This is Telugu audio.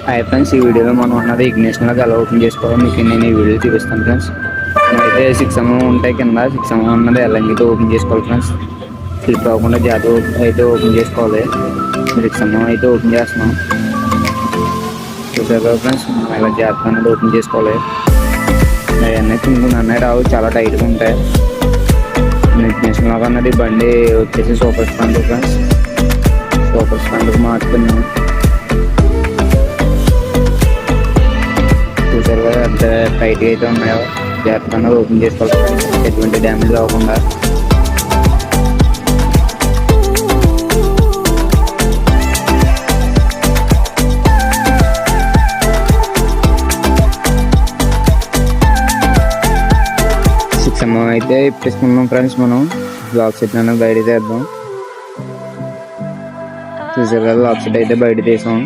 హాయ్ ఫ్రెండ్స్, ఈ వీడియోలో మనం ఉన్నది ఇగ్నిషన్ లాగా ఎలా ఓపెన్ చేసుకోవాలో మీకు నేను ఈ వీడియో చూపిస్తాను ఫ్రెండ్స్. అయితే 6 ఉంటాయి కింద. 6 ఉన్నది ఎల్ఎన్జితో ఓపెన్ చేసుకోవాలి ఫ్రెండ్స్. స్లిప్ అవ్వకుండా జాగ్రత్త అయితే ఓపెన్ చేసుకోవాలి. 6 అయితే ఓపెన్ చేస్తున్నాం. చూసారు కదా ఫ్రెండ్స్, మనం ఇలా జాగ్రత్త అనేది ఓపెన్ చేసుకోవాలి. అవన్నీ కొన్ని అన్నీ రావు, చాలా టైట్గా ఉంటాయి. ఇగ్నిషన్ లాగా అన్నది బండి వచ్చేసి super Splendor friends. Super Splendor మార్చుకున్నాం. చూసారు కదా ఎంత టైట్గా అయితే ఉన్నాయో. జాగ్రత్తగా ఓపెన్ చేసుకోవాలి, ఎటువంటి డ్యామేజ్ అవ్వకుండా. అయితే ఇప్పేసుకున్నాం ఫ్రెండ్స్. మనం లాక్ సెట్ అనేది బయట తీద్దాం. చూసారు కదా, లాక్ సెట్ అయితే బయట తీసాం.